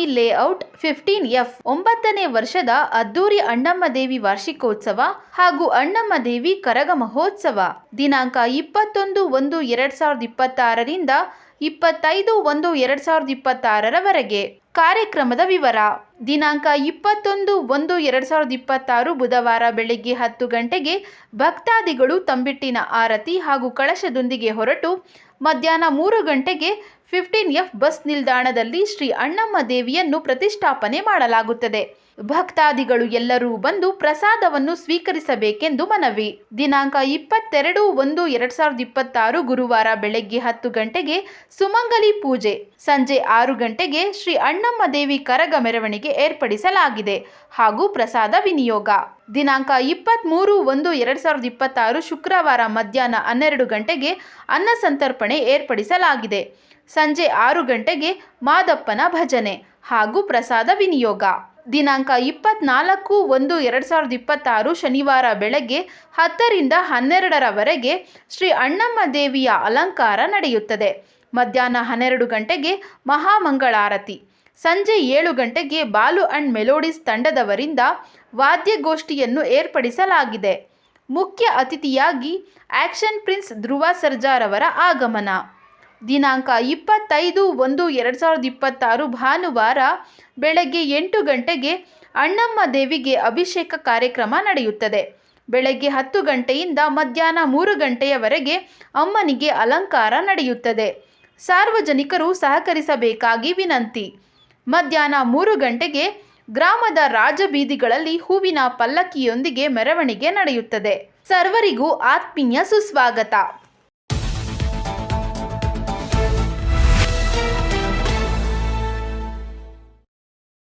ಸ್ವಾಮಿ layout 15F 9ನೇ ವರ್ಷದ ಅದ್ದೂರಿ ಅಣ್ಣಮ್ಮ ದೇವಿ ವಾರ್ಷಿಕೋತ್ಸವ ಹಾಗೂ ಅಣ್ಣಮ್ಮ ದೇವಿ ಕರಗ ಮಹೋತ್ಸವ ದಿನಾಂಕ 21/1/2026 ರಿಂದ 25/1/2026 ಕಾರ್ಯಕ್ರಮದ ವಿವರ. ದಿನಾಂಕ 21/1/2026 ಬುಧವಾರ ಬೆಳಿಗ್ಗೆ 10 ಗಂಟೆಗೆ ಭಕ್ತಾದಿಗಳು ತಂಬಿಟ್ಟಿನ ಆರತಿ ಹಾಗೂ ಕಳಶದೊಂದಿಗೆ ಹೊರಟು ಮಧ್ಯಾಹ್ನ 3 ಗಂಟೆಗೆ 15F ಬಸ್ ನಿಲ್ದಾಣದಲ್ಲಿ ಶ್ರೀ ಅಣ್ಣಮ್ಮ ದೇವಿಯನ್ನು ಪ್ರತಿಷ್ಠಾಪನೆ ಮಾಡಲಾಗುತ್ತದೆ. ಭಕ್ತಾದಿಗಳು ಎಲ್ಲರೂ ಬಂದು ಪ್ರಸಾದವನ್ನು ಸ್ವೀಕರಿಸಬೇಕೆಂದು ಮನವಿ. ದಿನಾಂಕ 22/1/2026 ಗುರುವಾರ ಬೆಳಗ್ಗೆ 10 ಗಂಟೆಗೆ ಸುಮಂಗಲಿ ಪೂಜೆ, ಸಂಜೆ 6 ಗಂಟೆಗೆ ಶ್ರೀ ಅಣ್ಣಮ್ಮ ದೇವಿ ಕರಗ ಮೆರವಣಿಗೆ ಏರ್ಪಡಿಸಲಾಗಿದೆ ಹಾಗೂ ಪ್ರಸಾದ ವಿನಿಯೋಗ. ದಿನಾಂಕ 23/1/2026 ಶುಕ್ರವಾರ ಮಧ್ಯಾಹ್ನ 12 ಗಂಟೆಗೆ ಅನ್ನ ಸಂತರ್ಪಣೆ ಏರ್ಪಡಿಸಲಾಗಿದೆ. ಸಂಜೆ 6 ಗಂಟೆಗೆ ಮಾದಪ್ಪನ ಭಜನೆ ಹಾಗೂ ಪ್ರಸಾದ ವಿನಿಯೋಗ. ದಿನಾಂಕ 24/1/2026 ಶನಿವಾರ ಬೆಳಗ್ಗೆ 10 ರಿಂದ 12 ಶ್ರೀ ಅಣ್ಣಮ್ಮ ದೇವಿಯ ಅಲಂಕಾರ ನಡೆಯುತ್ತದೆ. ಮಧ್ಯಾಹ್ನ 12 ಗಂಟೆಗೆ ಮಹಾಮಂಗಳಾರತಿ. ಸಂಜೆ 7 ಗಂಟೆಗೆ ಬಾಲು ಅಂಡ್ ಮೆಲೋಡಿಸ್ ತಂಡದವರಿಂದ ವಾದ್ಯಗೋಷ್ಠಿಯನ್ನು ಏರ್ಪಡಿಸಲಾಗಿದೆ. ಮುಖ್ಯ ಅತಿಥಿಯಾಗಿ ಆಕ್ಷನ್ ಪ್ರಿನ್ಸ್ ಧ್ರುವ ಸರ್ಜಾರ್ ಅವರ ಆಗಮನ. ದಿನಾಂಕ 25/1/2026 ಭಾನುವಾರ ಬೆಳಗ್ಗೆ 8 ಗಂಟೆಗೆ ಅಣ್ಣಮ್ಮ ದೇವಿಗೆ ಅಭಿಷೇಕ ಕಾರ್ಯಕ್ರಮ ನಡೆಯುತ್ತದೆ. ಬೆಳಗ್ಗೆ 10 ಗಂಟೆಯಿಂದ ಮಧ್ಯಾಹ್ನ 3 ಗಂಟೆಯವರೆಗೆ ಅಮ್ಮನಿಗೆ ಅಲಂಕಾರ ನಡೆಯುತ್ತದೆ. ಸಾರ್ವಜನಿಕರು ಸಹಕರಿಸಬೇಕಾಗಿ ವಿನಂತಿ. ಮಧ್ಯಾಹ್ನ 3 ಗಂಟೆಗೆ ಗ್ರಾಮದ ರಾಜಬೀದಿಗಳಲ್ಲಿ ಹೂವಿನ ಪಲ್ಲಕ್ಕಿಯೊಂದಿಗೆ ಮೆರವಣಿಗೆ ನಡೆಯುತ್ತದೆ. ಸರ್ವರಿಗೂ ಆತ್ಮೀಯ ಸುಸ್ವಾಗತ.